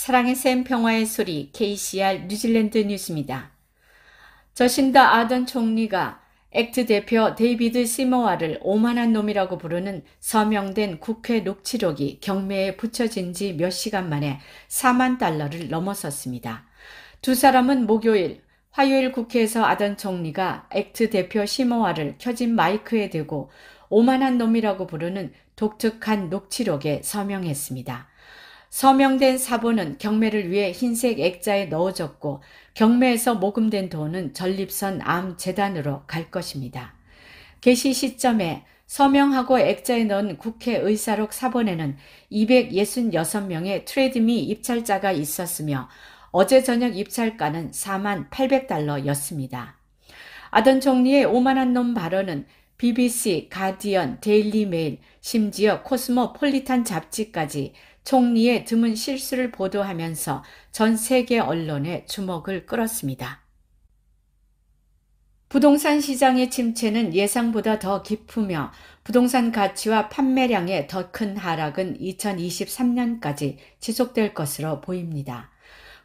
사랑의 샘 평화의 소리 KCR 뉴질랜드 뉴스입니다. 저신다 아던 총리가 액트 대표 데이비드 시모아를 오만한 놈이라고 부르는 서명된 국회 녹취록이 경매에 붙여진 지 몇 시간 만에 4만 달러를 넘어섰습니다. 두 사람은 목요일, 화요일 국회에서 아던 총리가 액트 대표 시모아를 켜진 마이크에 대고 오만한 놈이라고 부르는 독특한 녹취록에 서명했습니다. 서명된 사본은 경매를 위해 흰색 액자에 넣어졌고 경매에서 모금된 돈은 전립선 암 재단으로 갈 것입니다. 게시 시점에 서명하고 액자에 넣은 국회의사록 사본에는 266명의 트레드미 입찰자가 있었으며 어제 저녁 입찰가는 4만 800달러였습니다. 아던 총리의 오만한 놈 발언은 BBC, 가디언, 데일리 메일, 심지어 코스모폴리탄 잡지까지 총리의 드문 실수를 보도하면서 전 세계 언론의 주목을 끌었습니다. 부동산 시장의 침체는 예상보다 더 깊으며 부동산 가치와 판매량의 더 큰 하락은 2023년까지 지속될 것으로 보입니다.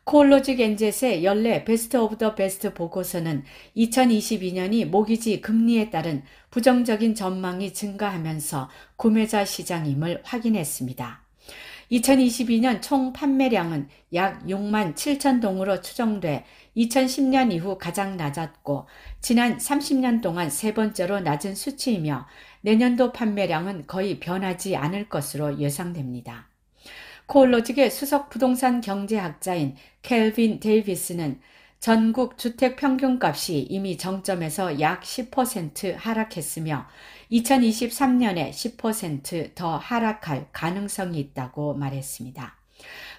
코올로직 엔젯의 연례 베스트 오브 더 베스트 보고서는 2022년이 모기지 금리에 따른 부정적인 전망이 증가하면서 구매자 시장임을 확인했습니다. 2022년 총 판매량은 약 6만 7천 동으로 추정돼 2010년 이후 가장 낮았고 지난 30년 동안 세 번째로 낮은 수치이며 내년도 판매량은 거의 변하지 않을 것으로 예상됩니다. 코올로직의 수석 부동산 경제학자인 켈빈 데이비스는 전국 주택 평균값이 이미 정점에서 약 10% 하락했으며 2023년에 10% 더 하락할 가능성이 있다고 말했습니다.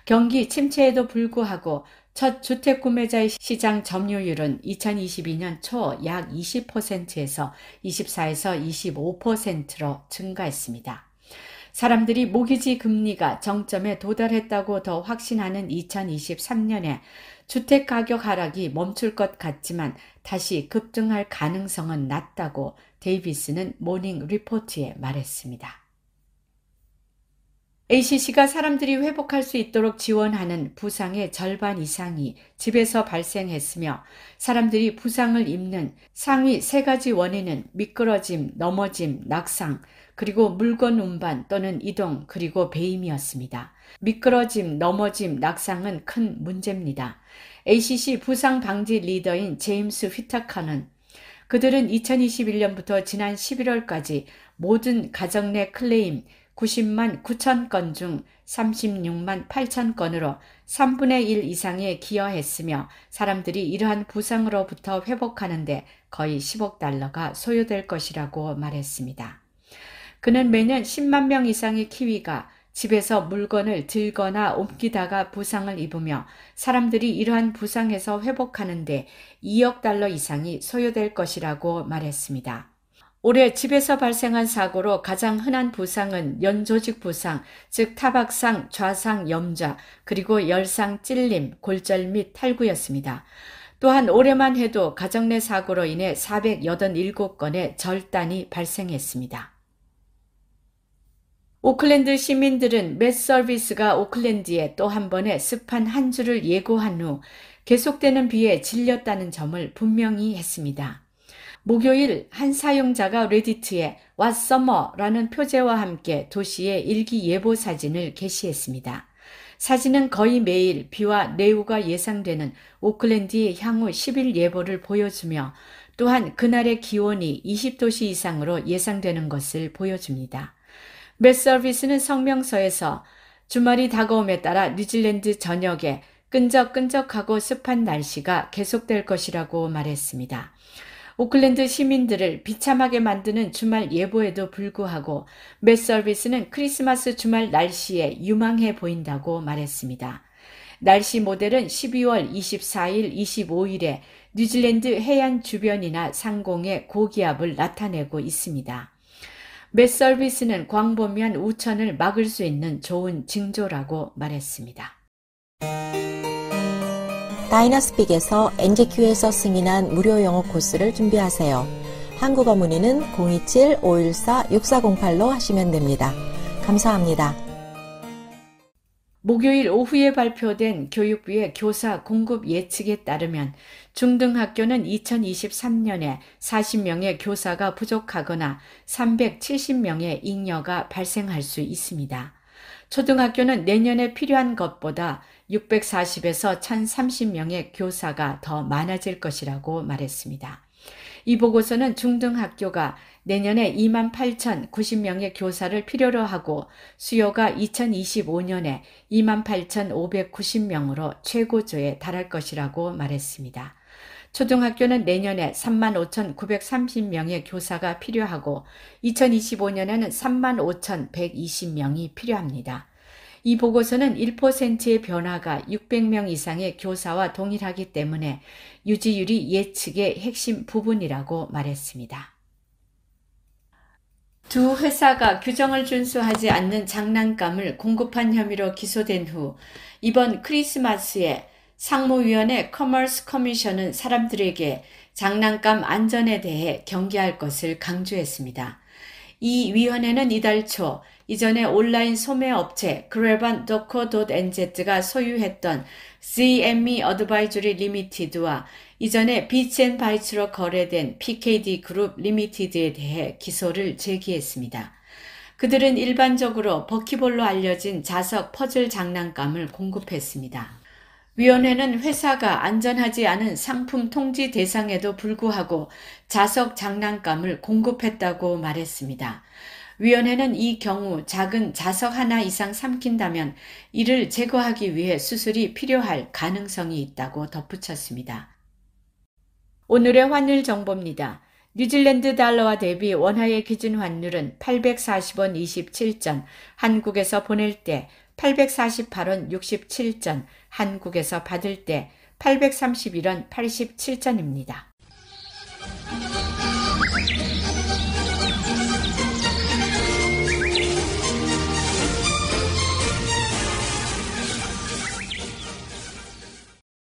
경기 침체에도 불구하고 첫 주택 구매자의 시장 점유율은 2022년 초 약 20%에서 24에서 25%로 증가했습니다. 사람들이 모기지 금리가 정점에 도달했다고 더 확신하는 2023년에 주택 가격 하락이 멈출 것 같지만 다시 급등할 가능성은 낮다고 데이비스는 모닝 리포트에 말했습니다. ACC가 사람들이 회복할 수 있도록 지원하는 부상의 절반 이상이 집에서 발생했으며 사람들이 부상을 입는 상위 3가지 원인은 미끄러짐, 넘어짐, 낙상, 그리고 물건 운반 또는 이동 그리고 배임이었습니다. 미끄러짐, 넘어짐, 낙상은 큰 문제입니다. ACC 부상 방지 리더인 제임스 휘타커는 그들은 2021년부터 지난 11월까지 모든 가정 내 클레임 90만 9천 건 중 36만 8천 건으로 3분의 1 이상에 기여했으며 사람들이 이러한 부상으로부터 회복하는데 거의 10억 달러가 소요될 것이라고 말했습니다. 그는 매년 10만 명 이상의 키위가 집에서 물건을 들거나 옮기다가 부상을 입으며 사람들이 이러한 부상에서 회복하는데 2억 달러 이상이 소요될 것이라고 말했습니다. 올해 집에서 발생한 사고로 가장 흔한 부상은 연조직 부상, 즉 타박상, 좌상, 염좌, 그리고 열상, 찔림, 골절 및 탈구였습니다. 또한 올해만 해도 가정 내 사고로 인해 487건의 절단이 발생했습니다. 오클랜드 시민들은 맷 서비스가 오클랜드에 또 한 번의 습한 한 주를 예고한 후 계속되는 비에 질렸다는 점을 분명히 했습니다. 목요일 한 사용자가 레디트에 What Summer라는 표제와 함께 도시의 일기예보 사진을 게시했습니다. 사진은 거의 매일 비와 내우가 예상되는 오클랜드의 향후 10일 예보를 보여주며 또한 그날의 기온이 20도씨 이상으로 예상되는 것을 보여줍니다. 맷 서비스는 성명서에서 주말이 다가옴에 따라 뉴질랜드 전역에 끈적끈적하고 습한 날씨가 계속될 것이라고 말했습니다. 오클랜드 시민들을 비참하게 만드는 주말 예보에도 불구하고 맷 서비스는 크리스마스 주말 날씨에 유망해 보인다고 말했습니다. 날씨 모델은 12월 24일, 25일에 뉴질랜드 해안 주변이나 상공의 고기압을 나타내고 있습니다. 맷 서비스는 광범위한 우천을 막을 수 있는 좋은 징조라고 말했습니다. 다이너스픽에서 NGQ에서 승인한 무료 영어 코스를 준비하세요. 한국어 문의는 027-514-6408로 하시면 됩니다. 감사합니다. 목요일 오후에 발표된 교육부의 교사 공급 예측에 따르면 중등학교는 2023년에 40명의 교사가 부족하거나 370명의 잉여가 발생할 수 있습니다. 초등학교는 내년에 필요한 것보다 640에서 1030명의 교사가 더 많아질 것이라고 말했습니다. 이 보고서는 중등학교가 내년에 28,090명의 교사를 필요로 하고 수요가 2025년에 28,590명으로 최고조에 달할 것이라고 말했습니다. 초등학교는 내년에 35,930명의 교사가 필요하고 2025년에는 35,120명이 필요합니다. 이 보고서는 1%의 변화가 600명 이상의 교사와 동일하기 때문에 유지율이 예측의 핵심 부분이라고 말했습니다. 두 회사가 규정을 준수하지 않는 장난감을 공급한 혐의로 기소된 후 이번 크리스마스에 상무위원회 커머스 커미션은 사람들에게 장난감 안전에 대해 경계할 것을 강조했습니다. 이 위원회는 이달 초 이전에 온라인 소매 업체 그래반더코.nz가 소유했던 ZME 어드바이저리 리미티드와 이전에 비츠앤바이츠로 거래된 PKD 그룹 리미티드에 대해 기소를 제기했습니다. 그들은 일반적으로 버키볼로 알려진 자석 퍼즐 장난감을 공급했습니다. 위원회는 회사가 안전하지 않은 상품 통지 대상에도 불구하고 자석 장난감을 공급했다고 말했습니다. 위원회는 이 경우 작은 자석 하나 이상 삼킨다면 이를 제거하기 위해 수술이 필요할 가능성이 있다고 덧붙였습니다. 오늘의 환율 정보입니다. 뉴질랜드 달러와 대비 원화의 기준 환율은 840원 27전, 한국에서 보낼 때 848원 67전, 한국에서 받을 때 831원 87전입니다.